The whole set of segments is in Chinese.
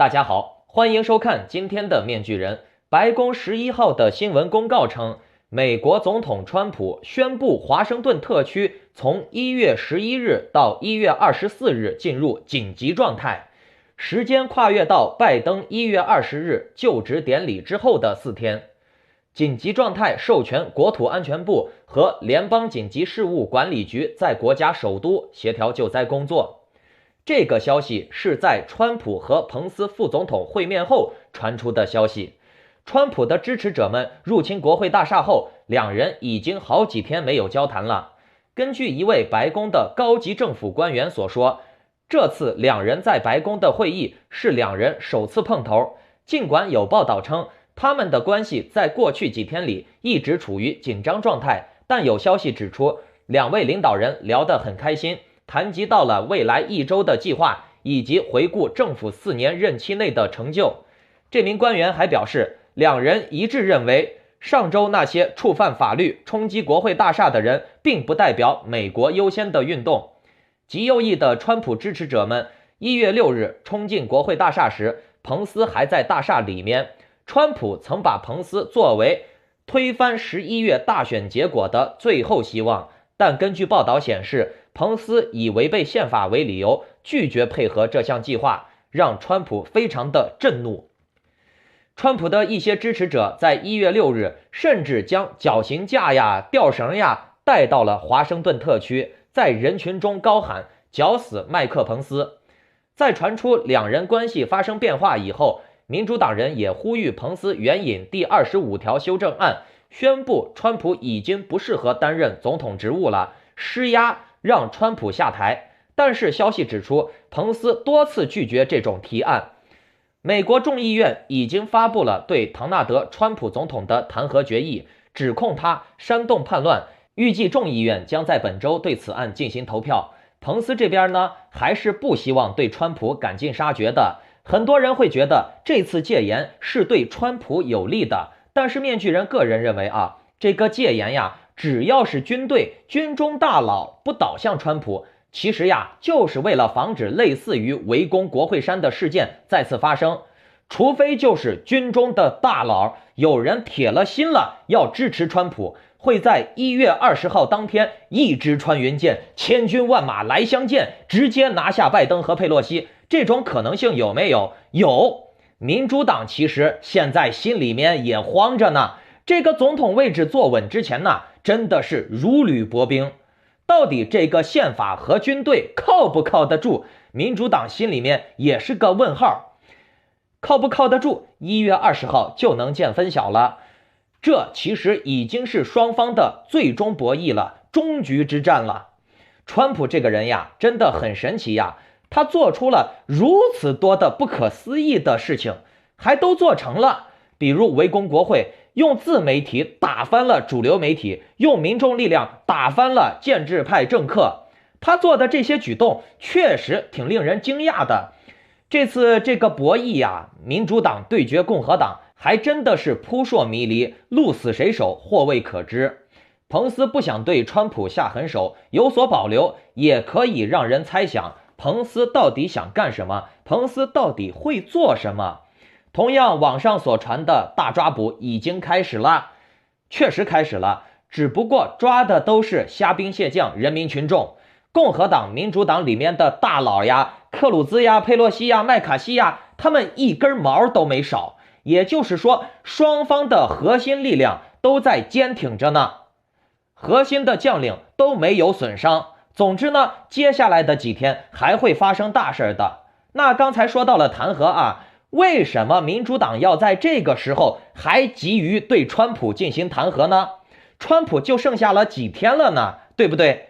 大家好，欢迎收看今天的面具人。白宫11号的新闻公告称，美国总统川普宣布华盛顿特区从1月11日到1月24日进入紧急状态，时间跨越到拜登1月20日就职典礼之后的4天。紧急状态授权国土安全部和联邦紧急事务管理局在国家首都协调救灾工作。这个消息是在川普和彭斯副总统会面后传出的消息。川普的支持者们入侵国会大厦后，两人已经好几天没有交谈了。根据一位白宫的高级政府官员所说，这次两人在白宫的会议是两人首次碰头。尽管有报道称他们的关系在过去几天里一直处于紧张状态，但有消息指出，两位领导人聊得很开心，谈及到了未来1周的计划，以及回顾政府4年任期内的成就。这名官员还表示，两人一致认为，上周那些触犯法律、冲击国会大厦的人，并不代表美国优先的运动。极右翼的川普支持者们1月6日冲进国会大厦时，彭斯还在大厦里面。川普曾把彭斯作为推翻11月大选结果的最后希望，但根据报道显示，彭斯以违背宪法为理由拒绝配合这项计划，让川普非常的震怒。川普的一些支持者在1月6日甚至将绞刑架呀、吊绳呀带到了华盛顿特区，在人群中高喊绞死麦克彭斯。在传出两人关系发生变化以后，民主党人也呼吁彭斯援引第25条修正案，宣布川普已经不适合担任总统职务了，施压让川普下台。但是消息指出，彭斯多次拒绝这种提案。美国众议院已经发布了对唐纳德·川普总统的弹劾决议，指控他煽动叛乱，预计众议院将在本周对此案进行投票。彭斯这边呢，还是不希望对川普赶尽杀绝的。很多人会觉得这次戒严是对川普有利的，但是面具人个人认为这个戒严呀，只要是军队、军中大佬不倒向川普，其实呀，就是为了防止类似于围攻国会山的事件再次发生。除非就是军中的大佬有人铁了心了要支持川普，会在1月20号当天一支穿云箭，千军万马来相见，直接拿下拜登和佩洛西。这种可能性有没有？有。民主党其实现在心里面也慌着呢，这个总统位置坐稳之前呢，真的是如履薄冰。到底这个宪法和军队靠不靠得住？民主党心里面也是个问号。靠不靠得住？1月20号就能见分晓了。这其实已经是双方的最终博弈了，终局之战了。川普这个人呀，真的很神奇呀。他做出了如此多的不可思议的事情，还都做成了。比如围攻国会，用自媒体打翻了主流媒体，用民众力量打翻了建制派政客。他做的这些举动确实挺令人惊讶的。这次这个博弈呀，民主党对决共和党，还真的是扑朔迷离，鹿死谁手，或未可知。彭斯不想对川普下狠手，有所保留，也可以让人猜想彭斯到底想干什么？彭斯到底会做什么？同样，网上所传的大抓捕已经开始了，确实开始了，只不过抓的都是虾兵蟹将、人民群众。共和党、民主党里面的大佬呀，克鲁兹呀、佩洛西呀、麦卡锡呀，他们一根毛都没少。也就是说，双方的核心力量都在坚挺着呢，核心的将领都没有损伤。总之呢，接下来的几天还会发生大事的。那刚才说到了弹劾为什么民主党要在这个时候还急于对川普进行弹劾呢？川普就剩下了几天了呢，对不对？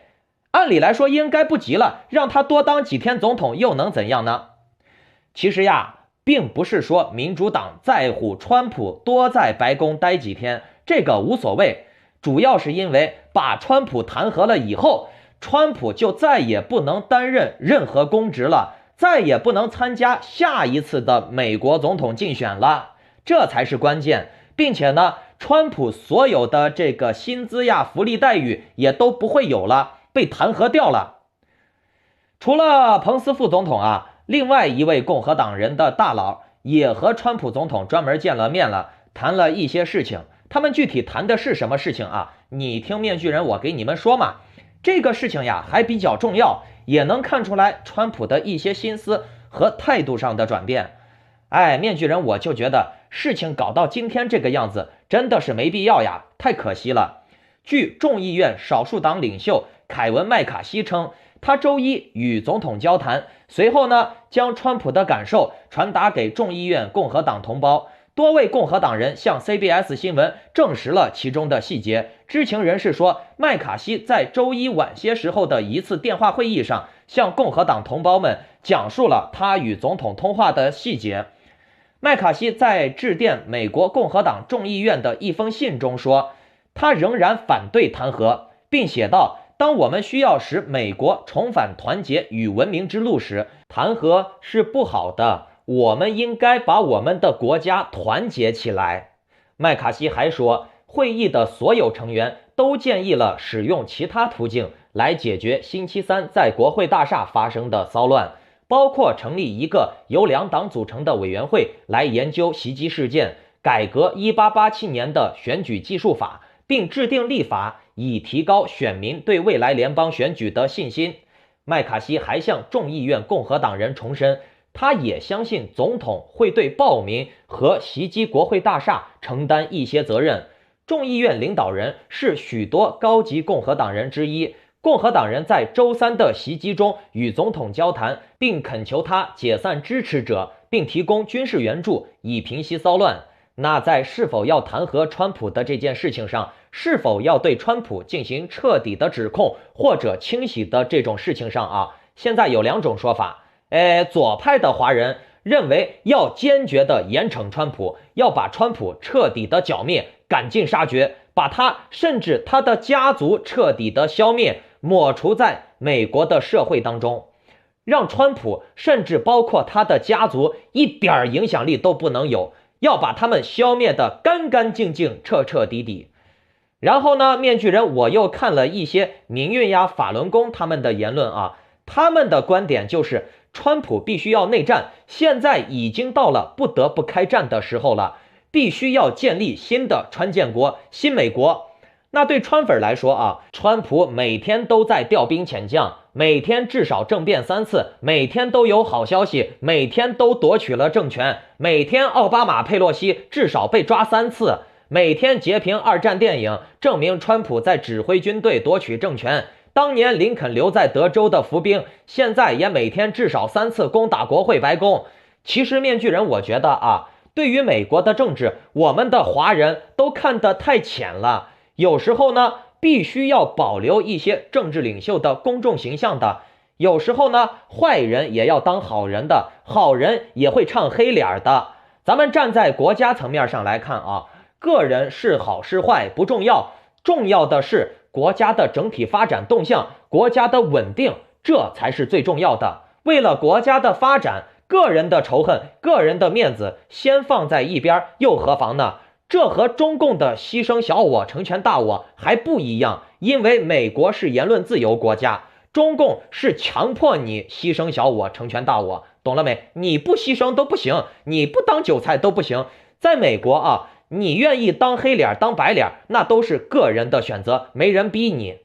按理来说应该不急了，让他多当几天总统又能怎样呢？其实呀，并不是说民主党在乎川普多在白宫待几天，这个无所谓，主要是因为把川普弹劾了以后，川普就再也不能担任任何公职了，再也不能参加下一次的美国总统竞选了，这才是关键。并且呢，川普所有的这个薪资呀、福利待遇也都不会有了，被弹劾掉了。除了彭斯副总统另外一位共和党人的大佬也和川普总统专门见了面了，谈了一些事情。他们具体谈的是什么事情啊？你听面具人我给你们说嘛。这个事情呀还比较重要，也能看出来川普的一些心思和态度上的转变。面具人我就觉得事情搞到今天这个样子，真的是没必要呀，太可惜了。据众议院少数党领袖凯文·麦卡锡称，他周一与总统交谈，随后呢，将川普的感受传达给众议院共和党同胞。多位共和党人向 CBS 新闻证实了其中的细节。知情人士说，麦卡锡在周一晚些时候的一次电话会议上，向共和党同胞们讲述了他与总统通话的细节。麦卡锡在致电美国共和党众议院的一封信中说，他仍然反对弹劾，并写道，当我们需要使美国重返团结与文明之路时，弹劾是不好的，我们应该把我们的国家团结起来。麦卡锡还说，会议的所有成员都建议了使用其他途径来解决星期三在国会大厦发生的骚乱，包括成立一个由2党组成的委员会来研究袭击事件，改革1887年的选举技术法，并制定立法以提高选民对未来联邦选举的信心。麦卡锡还向众议院共和党人重申，他也相信总统会对暴民和袭击国会大厦承担一些责任。众议院领导人是许多高级共和党人之一，共和党人在周三的袭击中与总统交谈，并恳求他解散支持者，并提供军事援助以平息骚乱。那在是否要弹劾川普的这件事情上，是否要对川普进行彻底的指控或者清洗的这种事情上啊，现在有2种说法。左派的华人认为要坚决的严惩川普，要把川普彻底的剿灭，赶尽杀绝，把他甚至他的家族彻底的消灭，抹除在美国的社会当中，让川普甚至包括他的家族一点影响力都不能有，要把他们消灭的干干净净，彻彻底底。然后呢，面具人我又看了一些民运呀、法轮功他们的言论啊，他们的观点就是川普必须要内战，现在已经到了不得不开战的时候了，必须要建立新的川建国、新美国。那对川粉来说啊，川普每天都在调兵遣将，每天至少政变3次，每天都有好消息，每天都夺取了政权，每天奥巴马、佩洛西至少被抓3次，每天截屏2战电影，证明川普在指挥军队夺取政权。当年林肯留在德州的伏兵，现在也每天至少3次攻打国会白宫。其实面具人我觉得啊，对于美国的政治，我们的华人都看得太浅了，有时候呢必须要保留一些政治领袖的公众形象的，有时候呢坏人也要当好人的，好人也会唱黑脸的。咱们站在国家层面上来看啊，个人是好是坏不重要，重要的是国家的整体发展动向，国家的稳定，这才是最重要的。为了国家的发展，个人的仇恨、个人的面子先放在一边又何妨呢？这和中共的牺牲小我成全大我还不一样，因为美国是言论自由国家，中共是强迫你牺牲小我成全大我，懂了没？你不牺牲都不行，你不当韭菜都不行。在美国啊，你愿意当黑脸当白脸，那都是个人的选择，没人逼你。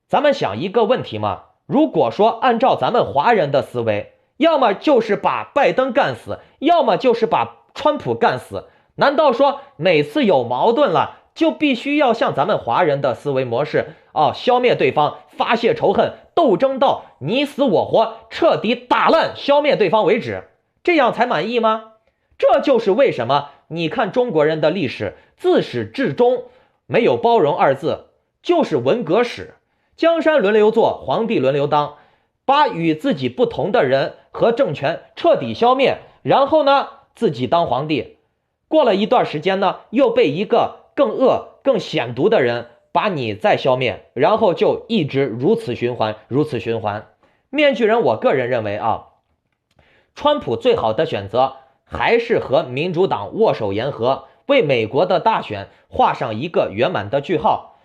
咱们想一个问题嘛，如果说按照咱们华人的思维，要么就是把拜登干死，要么就是把川普干死，难道说每次有矛盾了就必须要像咱们华人的思维模式消灭对方，发泄仇恨，斗争到你死我活，彻底打烂消灭对方为止，这样才满意吗？这就是为什么你看中国人的历史自始至终没有包容2字，就是文革史，江山轮流坐，皇帝轮流当，把与自己不同的人和政权彻底消灭，然后呢自己当皇帝，过了一段时间呢又被一个更恶更险毒的人把你再消灭，然后就一直如此循环，如此循环。面具人我个人认为川普最好的选择还是和民主党握手言和，为美国的大选画上一个圆满的句号。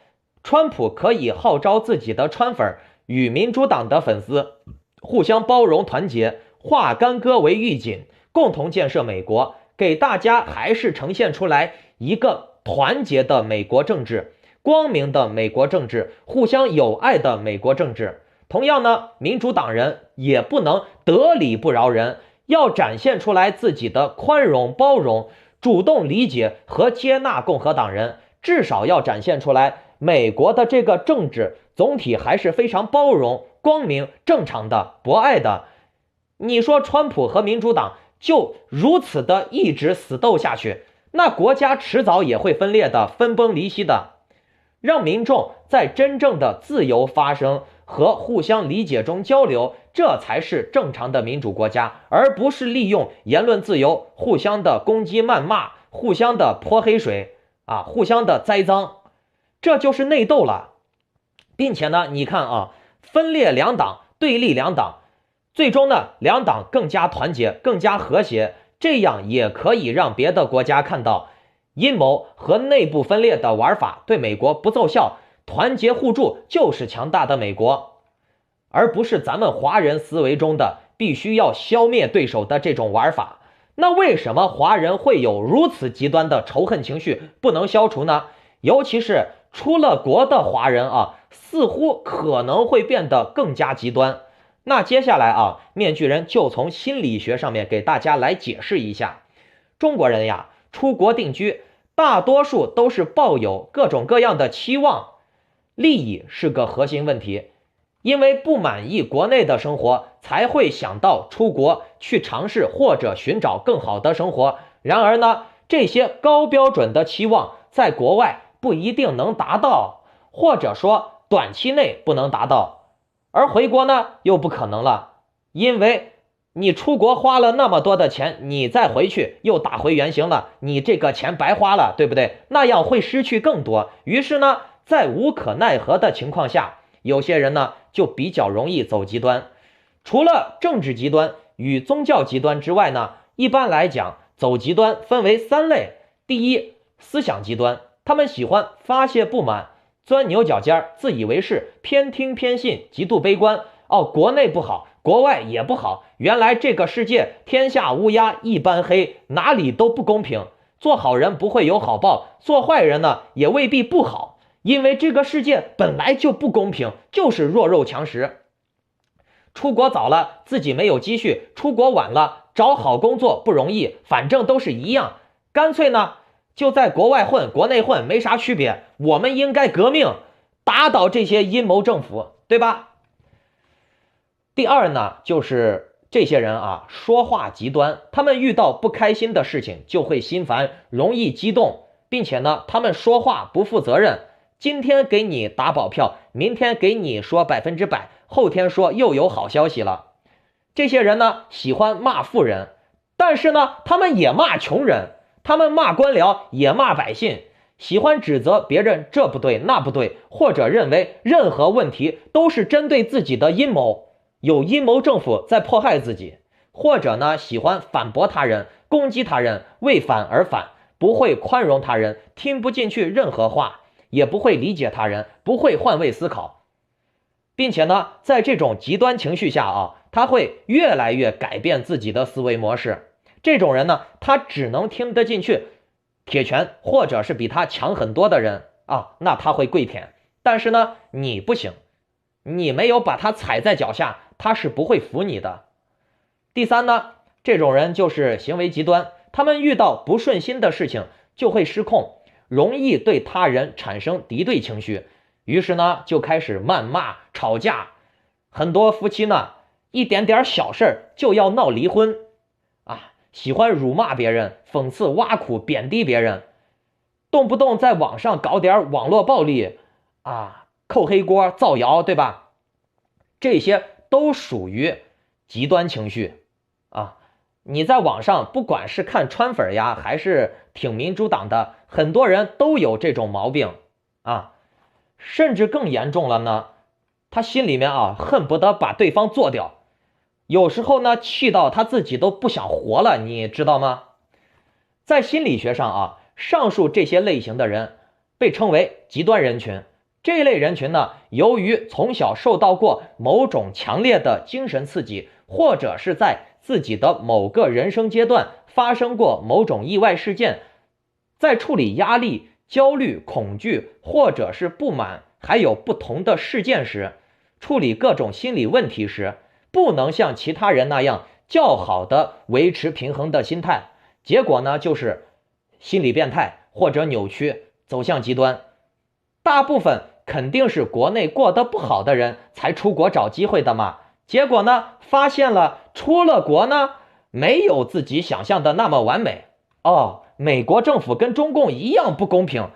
川普可以号召自己的川粉与民主党的粉丝互相包容团结，化干戈为玉锦，共同建设美国，给大家还是呈现出来一个团结的美国政治，光明的美国政治，互相友爱的美国政治。同样呢，民主党人也不能得理不饶人，要展现出来自己的宽容包容，主动理解和接纳共和党人，至少要展现出来美国的这个政治总体还是非常包容、光明、正常的、博爱的。你说川普和民主党就如此的一直死斗下去，那国家迟早也会分裂的、分崩离析的。让民众在真正的自由发声和互相理解中交流，这才是正常的民主国家，而不是利用言论自由互相的攻击谩骂，互相的泼黑水互相的栽赃，这就是内斗了。并且呢，你看分裂两党，对立两党，最终呢，两党更加团结，更加和谐，这样也可以让别的国家看到阴谋和内部分裂的玩法对美国不奏效，团结互助就是强大的美国，而不是咱们华人思维中的必须要消灭对手的这种玩法。那为什么华人会有如此极端的仇恨情绪不能消除呢？尤其是出了国的华人似乎可能会变得更加极端。那接下来面具人就从心理学上面给大家来解释一下。中国人呀，出国定居，大多数都是抱有各种各样的期望，利益是个核心问题。因为不满意国内的生活，才会想到出国去尝试或者寻找更好的生活。然而呢，这些高标准的期望在国外不一定能达到，或者说短期内不能达到，而回国呢又不可能了，因为你出国花了那么多的钱，你再回去又打回原形了，你这个钱白花了，对不对？那样会失去更多。于是呢，在无可奈何的情况下，有些人呢就比较容易走极端。除了政治极端与宗教极端之外呢，一般来讲走极端分为3类。第一，思想极端，他们喜欢发泄不满，钻牛角尖，自以为是，偏听偏信，极度悲观。国内不好，国外也不好，原来这个世界天下乌鸦一般黑，哪里都不公平，做好人不会有好报，做坏人呢也未必不好，因为这个世界本来就不公平，就是弱肉强食。出国早了自己没有积蓄，出国晚了找好工作不容易，反正都是一样，干脆呢就在国外混，国内混没啥区别，我们应该革命，打倒这些阴谋政府，对吧？第二呢，就是这些人说话极端，他们遇到不开心的事情就会心烦，容易激动，并且呢，他们说话不负责任，今天给你打保票，明天给你说100%，后天说又有好消息了。这些人呢，喜欢骂富人，但是呢，他们也骂穷人，他们骂官僚，也骂百姓，喜欢指责别人这不对那不对，或者认为任何问题都是针对自己的阴谋，有阴谋政府在迫害自己，或者呢，喜欢反驳他人，攻击他人，为反而反，不会宽容他人，听不进去任何话，也不会理解他人，不会换位思考，并且呢，在这种极端情绪下他会越来越改变自己的思维模式。这种人呢，他只能听得进去铁拳或者是比他强很多的人那他会跪舔。但是呢，你不行，你没有把他踩在脚下，他是不会服你的。第三呢，这种人就是行为极端，他们遇到不顺心的事情就会失控，容易对他人产生敌对情绪，于是呢就开始谩骂吵架。很多夫妻呢，一点点小事就要闹离婚喜欢辱骂别人，讽刺挖苦贬低别人，动不动在网上搞点网络暴力扣黑锅造谣，对吧？这些都属于极端情绪你在网上不管是看川粉呀，还是挺民主党的，很多人都有这种毛病甚至更严重了呢，他心里面恨不得把对方做掉，有时候呢气到他自己都不想活了，你知道吗？在心理学上上述这些类型的人被称为极端人群，这类人群呢，由于从小受到过某种强烈的精神刺激，或者是在自己的某个人生阶段发生过某种意外事件，在处理压力、焦虑、恐惧，或者是不满，还有不同的事件时，处理各种心理问题时，不能像其他人那样较好的维持平衡的心态，结果呢，就是心理变态或者扭曲，走向极端。大部分肯定是国内过得不好的人才出国找机会的嘛，结果呢，发现了出了国呢，没有自己想象的那么完美。美国政府跟中共一样不公平。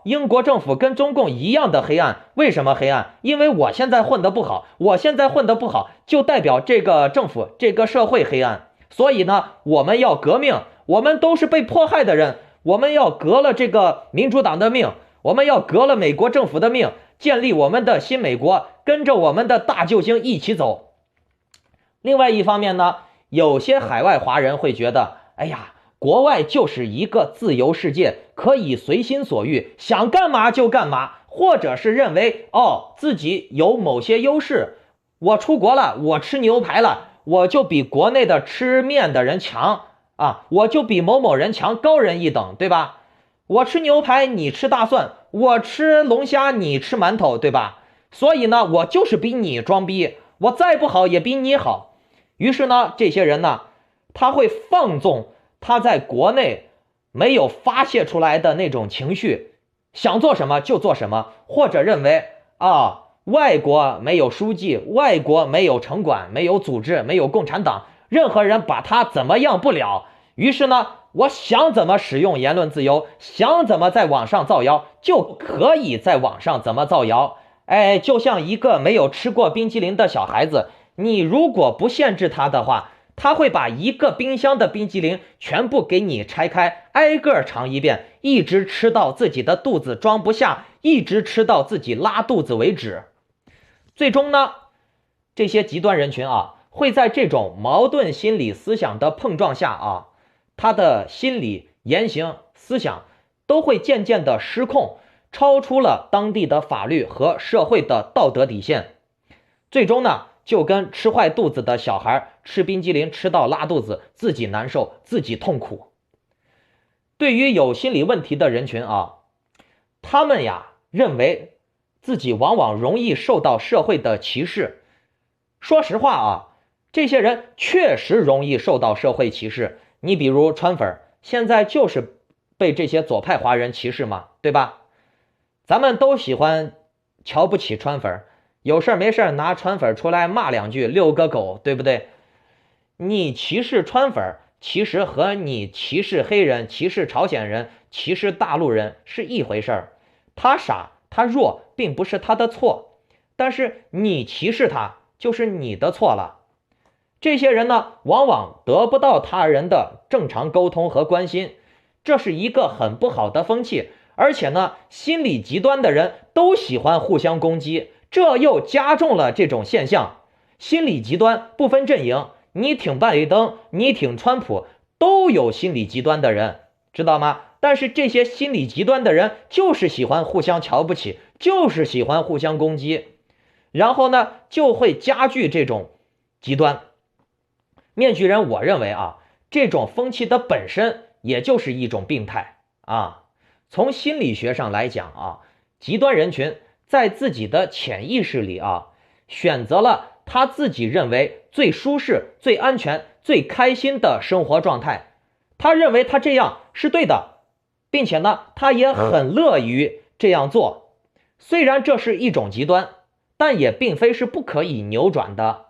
英国政府跟中共一样的黑暗。为什么黑暗？因为我现在混得不好，我现在混得不好，就代表这个政府、这个社会黑暗。所以呢，我们要革命，我们都是被迫害的人，我们要革了这个民主党的命，我们要革了美国政府的命，建立我们的新美国，跟着我们的大救星一起走。另外一方面呢，有些海外华人会觉得，哎呀，国外就是一个自由世界，可以随心所欲，想干嘛就干嘛，或者是认为自己有某些优势，我出国了，我吃牛排了，我就比国内的吃面的人强啊，我就比某某人强，高人一等，对吧？我吃牛排，你吃大蒜，我吃龙虾，你吃馒头，对吧？所以呢，我就是比你装逼，我再不好也比你好。于是呢，这些人呢，他会放纵他在国内没有发泄出来的那种情绪，想做什么就做什么，或者认为外国没有书记，外国没有城管，没有组织，没有共产党，任何人把他怎么样不了。于是呢，我想怎么使用言论自由，想怎么在网上造谣，就可以在网上怎么造谣。就像一个没有吃过冰淇淋的小孩子，你如果不限制他的话，他会把一个冰箱的冰淇淋全部给你拆开，挨个尝一遍，一直吃到自己的肚子装不下，一直吃到自己拉肚子为止。最终呢，这些极端人群会在这种矛盾心理思想的碰撞下他的心理、言行、思想都会渐渐的失控，超出了当地的法律和社会的道德底线。最终呢，就跟吃坏肚子的小孩吃冰激凌吃到拉肚子，自己难受，自己痛苦。对于有心理问题的人群他们认为自己往往容易受到社会的歧视。说实话这些人确实容易受到社会歧视。你比如川粉，现在就是被这些左派华人歧视嘛，对吧？咱们都喜欢瞧不起川粉，有事没事拿川粉出来骂两句，遛个狗，对不对？你歧视川粉，其实和你歧视黑人、歧视朝鲜人、歧视大陆人是一回事儿。他傻，他弱，并不是他的错，但是你歧视他，就是你的错了。这些人呢，往往得不到他人的正常沟通和关心，这是一个很不好的风气。而且呢，心理极端的人都喜欢互相攻击，这又加重了这种现象。心理极端不分阵营，你挺拜登，你挺川普，都有心理极端的人，知道吗？但是这些心理极端的人就是喜欢互相瞧不起，就是喜欢互相攻击，然后呢，就会加剧这种极端。面具人，我认为这种风气的本身也就是一种病态从心理学上来讲极端人群在自己的潜意识里选择了他自己认为最舒适、最安全、最开心的生活状态，他认为他这样是对的，并且呢，他也很乐于这样做。虽然这是一种极端，但也并非是不可以扭转的。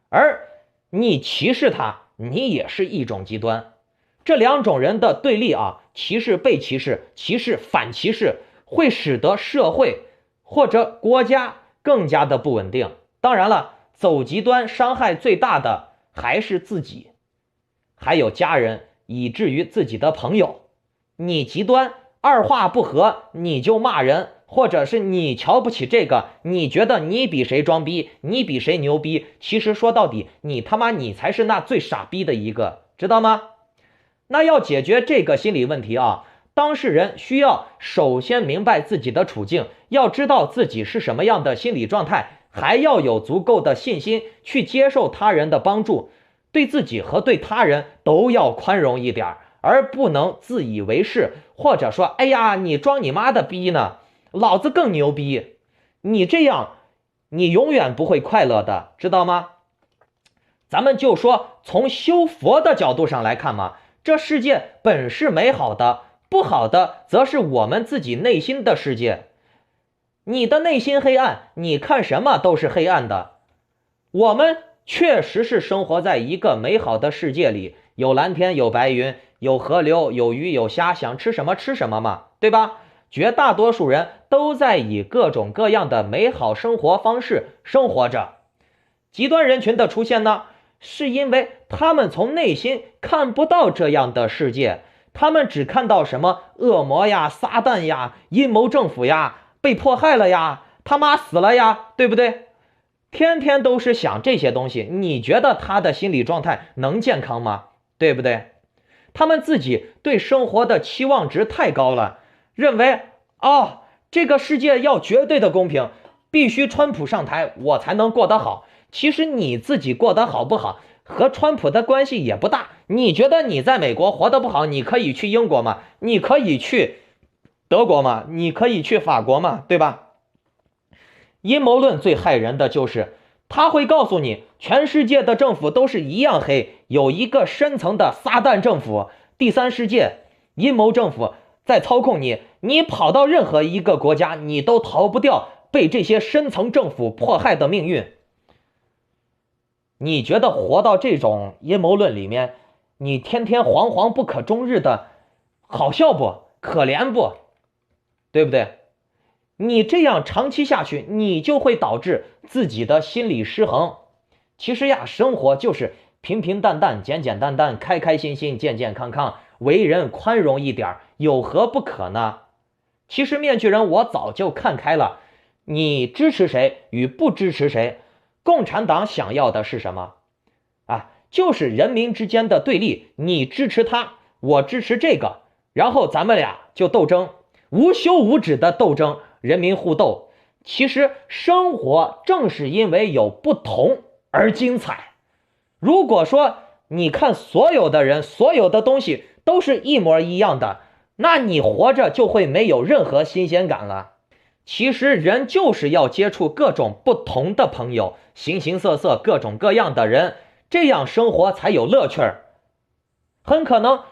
而你歧视他，你也是一种极端。这两种人的对立歧视被歧视，歧视反歧视，会使得社会或者国家更加的不稳定。当然了，走极端伤害最大的还是自己，还有家人，以至于自己的朋友。你极端，二话不合你就骂人，或者是你瞧不起这个，你觉得你比谁装逼，你比谁牛逼，其实说到底，你才是那最傻逼的一个，知道吗？那要解决这个心理问题当事人需要首先明白自己的处境，要知道自己是什么样的心理状态，还要有足够的信心去接受他人的帮助，对自己和对他人都要宽容一点，而不能自以为是，或者说，哎呀，你装你妈的逼呢，老子更牛逼。你这样，你永远不会快乐的，知道吗？咱们就说从修佛的角度上来看嘛，这世界本是美好的，不好的则是我们自己内心的世界。你的内心黑暗，你看什么都是黑暗的。我们确实是生活在一个美好的世界里，有蓝天，有白云，有河流，有鱼，有虾，想吃什么吃什么嘛，对吧？绝大多数人都在以各种各样的美好生活方式生活着。极端人群的出现呢，是因为他们从内心看不到这样的世界，他们只看到什么恶魔呀、撒旦呀、阴谋政府呀、被迫害了呀、他妈死了呀，对不对？天天都是想这些东西，你觉得他的心理状态能健康吗？对不对？他们自己对生活的期望值太高了，认为这个世界要绝对的公平，必须川普上台我才能过得好。其实你自己过得好不好和川普的关系也不大。你觉得你在美国活得不好，你可以去英国嘛，你可以去德国嘛，你可以去法国嘛，对吧？阴谋论最害人的就是他会告诉你全世界的政府都是一样黑，有一个深层的撒旦政府，第三世界阴谋政府在操控你，你跑到任何一个国家你都逃不掉被这些深层政府迫害的命运。你觉得活到这种阴谋论里面，你天天惶惶不可终日的，好笑不？可怜不？对不对？你这样长期下去，你就会导致自己的心理失衡。其实呀，生活就是平平淡淡、简简单单、开开心心、健健康康，为人宽容一点，有何不可呢？其实面具人我早就看开了，你支持谁与不支持谁，共产党想要的是什么？就是人民之间的对立，你支持他，我支持这个，然后咱们俩就斗争，无休无止的斗争，人民互斗。其实生活正是因为有不同而精彩。如果说你看所有的人，所有的东西都是一模一样的，那你活着就会没有任何新鲜感了。其实人就是要接触各种不同的朋友，形形色色各种各样的人，这样生活才有乐趣儿。很可能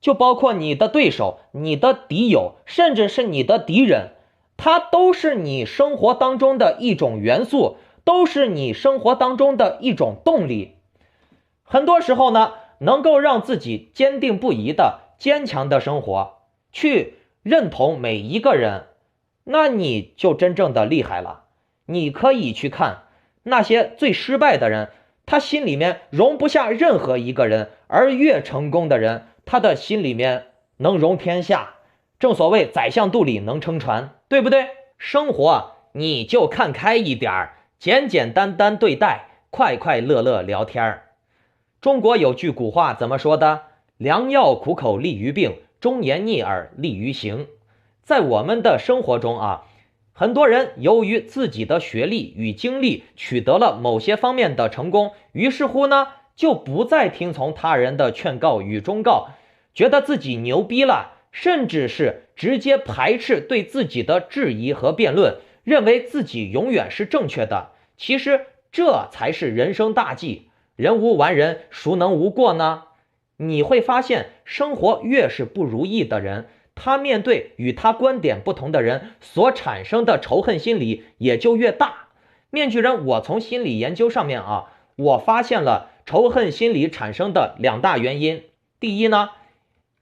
就包括你的对手、你的敌友，甚至是你的敌人，它都是你生活当中的一种元素，都是你生活当中的一种动力。很多时候呢，能够让自己坚定不移的、坚强的生活，去认同每一个人，那你就真正的厉害了。你可以去看那些最失败的人，他心里面容不下任何一个人，而越成功的人，他的心里面能容天下。正所谓宰相肚里能撑船，对不对？生活你就看开一点，简简单单对待，快快乐乐聊天。中国有句古话怎么说的？良药苦口利于病，忠言逆耳利于行。在我们的生活中很多人由于自己的学历与经历取得了某些方面的成功，于是乎呢，就不再听从他人的劝告与忠告，觉得自己牛逼了，甚至是直接排斥对自己的质疑和辩论，认为自己永远是正确的。其实这才是人生大忌，人无完人，孰能无过呢？你会发现，生活越是不如意的人，他面对与他观点不同的人所产生的仇恨心理也就越大。面具人我从心理研究上面我发现了仇恨心理产生的两大原因。第一呢，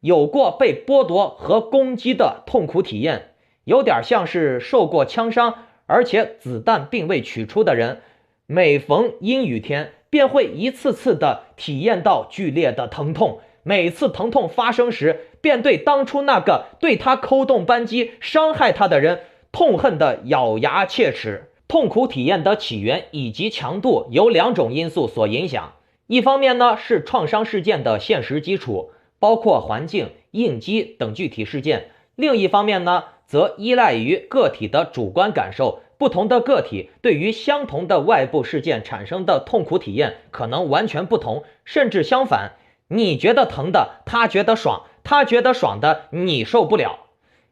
有过被剥夺和攻击的痛苦体验，有点像是受过枪伤而且子弹并未取出的人，每逢阴雨天便会一次次的体验到剧烈的疼痛，每次疼痛发生时，便对当初那个对他扣动扳机伤害他的人痛恨的咬牙切齿。痛苦体验的起源以及强度由两种因素所影响，一方面呢是创伤事件的现实基础，包括环境、应激等具体事件；另一方面呢，则依赖于个体的主观感受，不同的个体对于相同的外部事件产生的痛苦体验可能完全不同，甚至相反，你觉得疼的，他觉得爽，他觉得爽的，你受不了。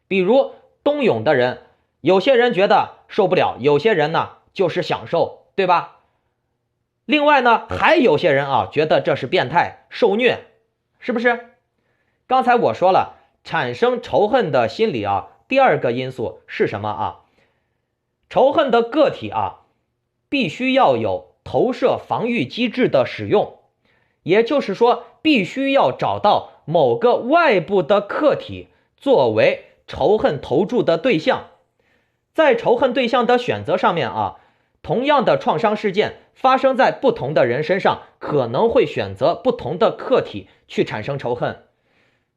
比如冬泳的人，有些人觉得受不了，有些人呢就是享受，对吧？另外呢，还有些人啊觉得这是变态，受虐，是不是？刚才我说了，产生仇恨的心理啊，第二个因素是什么啊？仇恨的个体啊，必须要有投射防御机制的使用，也就是说，必须要找到某个外部的客体作为仇恨投注的对象。在仇恨对象的选择上面啊，同样的创伤事件发生在不同的人身上，可能会选择不同的客体去产生仇恨。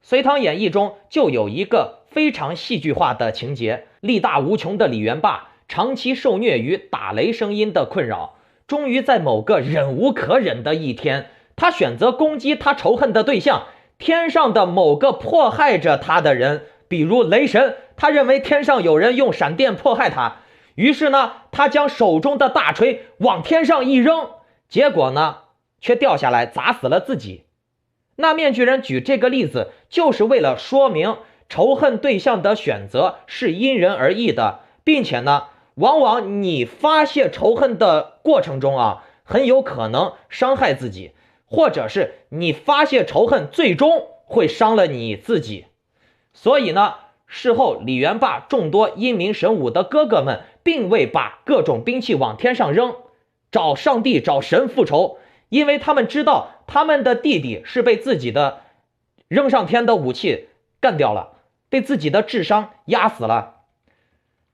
隋唐演义中就有一个非常戏剧化的情节，力大无穷的李元霸长期受虐于打雷声音的困扰，终于在某个忍无可忍的一天，他选择攻击他仇恨的对象，天上的某个迫害着他的人，比如雷神，他认为天上有人用闪电迫害他，于是呢，他将手中的大锤往天上一扔，结果呢，却掉下来砸死了自己。那面具人举这个例子，就是为了说明仇恨对象的选择是因人而异的，并且呢，往往你发泄仇恨的过程中啊，很有可能伤害自己，或者是你发泄仇恨最终会伤了你自己。所以呢，事后李元霸众多英明神武的哥哥们并未把各种兵器往天上扔，找上帝找神复仇，因为他们知道他们的弟弟是被自己的扔上天的武器干掉了，被自己的智商压死了。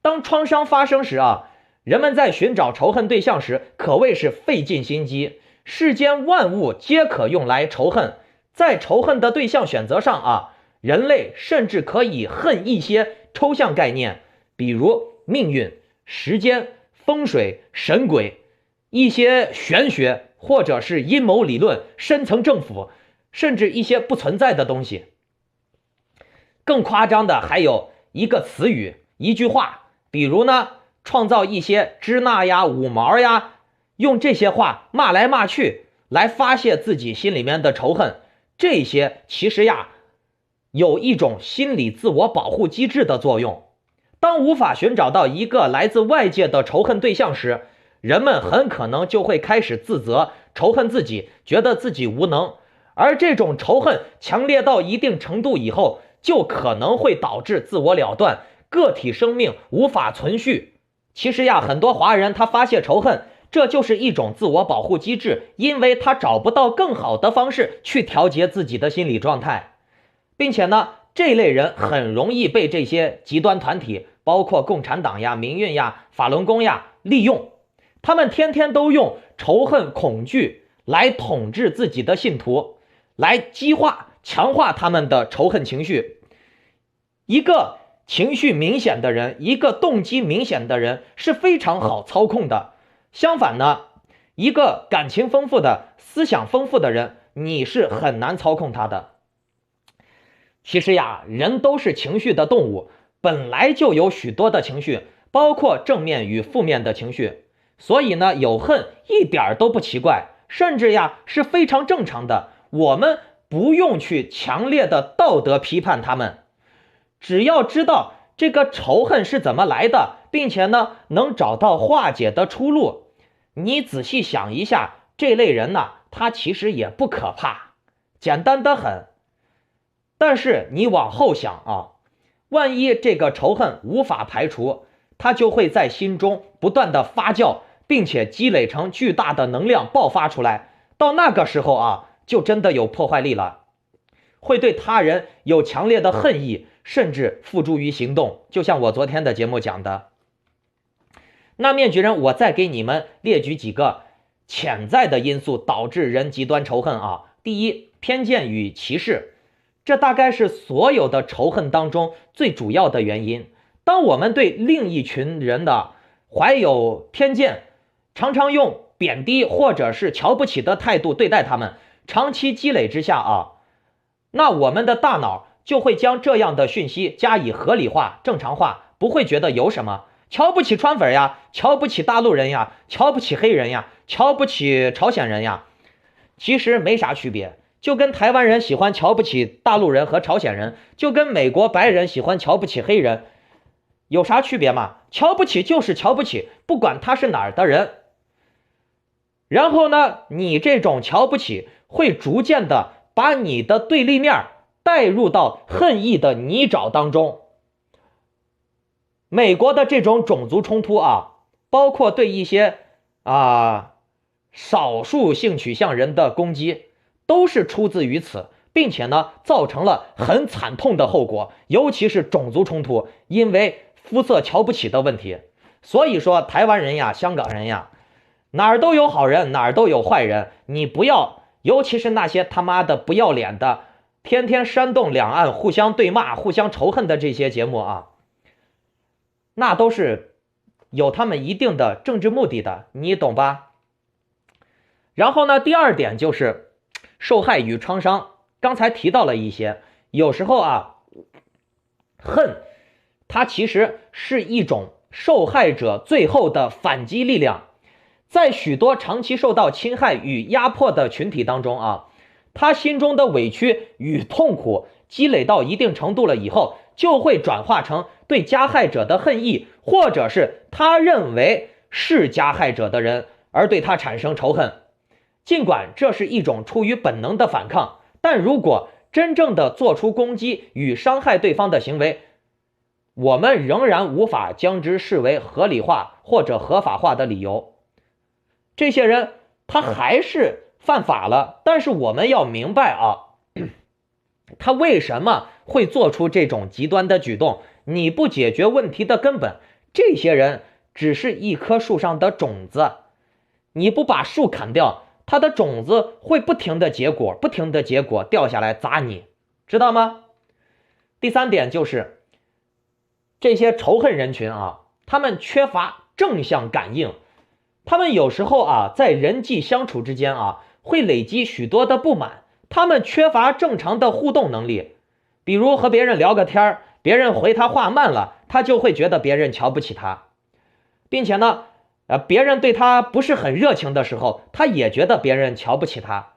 当创伤发生时啊，人们在寻找仇恨对象时可谓是费尽心机，世间万物皆可用来仇恨。在仇恨的对象选择上啊，人类甚至可以恨一些抽象概念，比如命运、时间、风水、神鬼，一些玄学或者是阴谋理论、深层政府，甚至一些不存在的东西。更夸张的还有一个词语、一句话，比如呢，创造一些支那呀、五毛呀，用这些话骂来骂去，来发泄自己心里面的仇恨。这些其实呀，有一种心理自我保护机制的作用。当无法寻找到一个来自外界的仇恨对象时，人们很可能就会开始自责、仇恨自己，觉得自己无能。而这种仇恨强烈到一定程度以后，就可能会导致自我了断，个体生命无法存续。其实呀，很多华人他发泄仇恨，这就是一种自我保护机制，因为他找不到更好的方式去调节自己的心理状态。并且呢，这类人很容易被这些极端团体，包括共产党呀、民运呀、法轮功呀利用。他们天天都用仇恨、恐惧来统治自己的信徒，来激化、强化他们的仇恨情绪。一个情绪明显的人，一个动机明显的人是非常好操控的。相反呢，一个感情丰富的、思想丰富的人，你是很难操控他的。其实呀，人都是情绪的动物，本来就有许多的情绪，包括正面与负面的情绪。所以呢，有恨一点都不奇怪，甚至呀是非常正常的。我们不用去强烈的道德批判他们，只要知道这个仇恨是怎么来的，并且呢能找到化解的出路。你仔细想一下，这类人呢，他其实也不可怕，简单得很。但是你往后想啊，万一这个仇恨无法排除，它就会在心中不断的发酵，并且积累成巨大的能量爆发出来。到那个时候啊，就真的有破坏力了，会对他人有强烈的恨意，甚至付诸于行动。就像我昨天的节目讲的。那面具人，我再给你们列举几个潜在的因素导致人极端仇恨啊。第一，偏见与歧视。这大概是所有的仇恨当中最主要的原因。当我们对另一群人的怀有偏见，常常用贬低或者是瞧不起的态度对待他们，长期积累之下啊，那我们的大脑就会将这样的讯息加以合理化、正常化，不会觉得有什么。瞧不起川粉呀，瞧不起大陆人呀，瞧不起黑人呀，瞧不起朝鲜人呀，其实没啥区别。就跟台湾人喜欢瞧不起大陆人和朝鲜人，就跟美国白人喜欢瞧不起黑人，有啥区别吗？瞧不起就是瞧不起，不管他是哪儿的人。然后呢，你这种瞧不起会逐渐的把你的对立面带入到恨意的泥沼当中。美国的这种种族冲突啊，包括对一些少数性取向人的攻击，都是出自于此，并且呢，造成了很惨痛的后果，尤其是种族冲突，因为肤色瞧不起的问题。所以说，台湾人呀，香港人呀，哪儿都有好人，哪儿都有坏人，你不要，尤其是那些他妈的不要脸的，天天煽动两岸互相对骂、互相仇恨的这些节目啊，那都是有他们一定的政治目的的，你懂吧？然后呢，第二点就是受害与创伤，刚才提到了一些，有时候啊，恨它其实是一种受害者最后的反击力量。在许多长期受到侵害与压迫的群体当中啊，他心中的委屈与痛苦积累到一定程度了以后，就会转化成对加害者的恨意，或者是他认为是加害者的人而对他产生仇恨。尽管这是一种出于本能的反抗，但如果真正的做出攻击与伤害对方的行为，我们仍然无法将之视为合理化或者合法化的理由。这些人他还是犯法了，但是我们要明白啊，他为什么会做出这种极端的举动？你不解决问题的根本，这些人只是一棵树上的种子，你不把树砍掉，它的种子会不停的结果，不停的结果掉下来砸你，知道吗？第三点就是这些仇恨人群啊，他们缺乏正向感应，他们有时候啊，在人际相处之间啊，会累积许多的不满，他们缺乏正常的互动能力。比如和别人聊个天，别人回他话慢了，他就会觉得别人瞧不起他，并且呢，别人对他不是很热情的时候，他也觉得别人瞧不起他，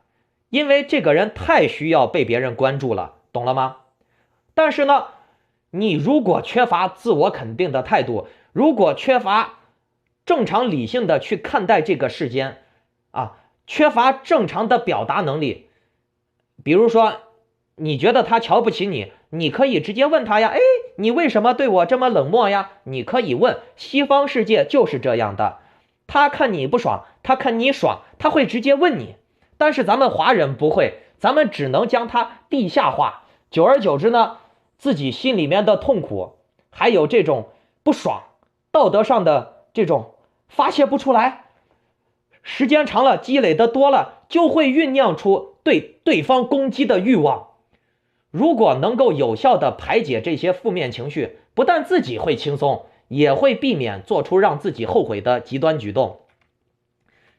因为这个人太需要被别人关注了，懂了吗？但是呢，你如果缺乏自我肯定的态度，如果缺乏正常理性的去看待这个世间啊，缺乏正常的表达能力，比如说你觉得他瞧不起你，你可以直接问他呀，哎，你为什么对我这么冷漠呀？你可以问，西方世界就是这样的，他看你不爽，他看你爽，他会直接问你。但是咱们华人不会，咱们只能将它地下化，久而久之呢，自己心里面的痛苦还有这种不爽，道德上的这种发泄不出来，时间长了，积累的多了，就会酝酿出对对方攻击的欲望。如果能够有效的排解这些负面情绪，不但自己会轻松，也会避免做出让自己后悔的极端举动。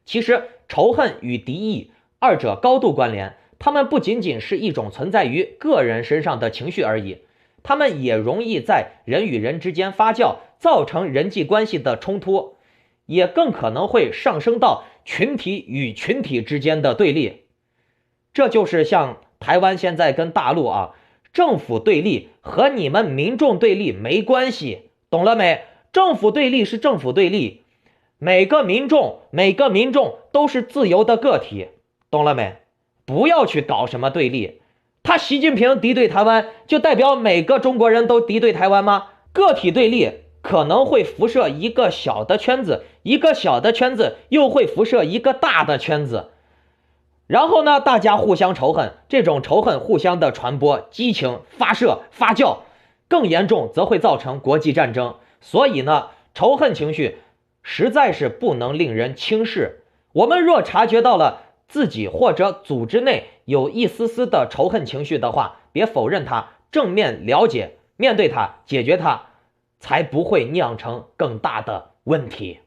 其实仇恨与敌意二者高度关联，它们不仅仅是一种存在于个人身上的情绪而已，它们也容易在人与人之间发酵，造成人际关系的冲突，也更可能会上升到群体与群体之间的对立。这就是像台湾现在跟大陆啊，政府对立和你们民众对立没关系，懂了没？政府对立是政府对立，每个民众都是自由的个体，懂了没？不要去搞什么对立。他习近平敌对台湾，就代表每个中国人都敌对台湾吗？个体对立可能会辐射一个小的圈子，一个小的圈子又会辐射一个大的圈子，然后呢，大家互相仇恨，这种仇恨互相的传播、激情、发射、发酵，更严重则会造成国际战争。所以呢，仇恨情绪实在是不能令人轻视。我们若察觉到了自己或者组织内有一丝丝的仇恨情绪的话，别否认它，正面了解，面对它，解决它，才不会酿成更大的问题。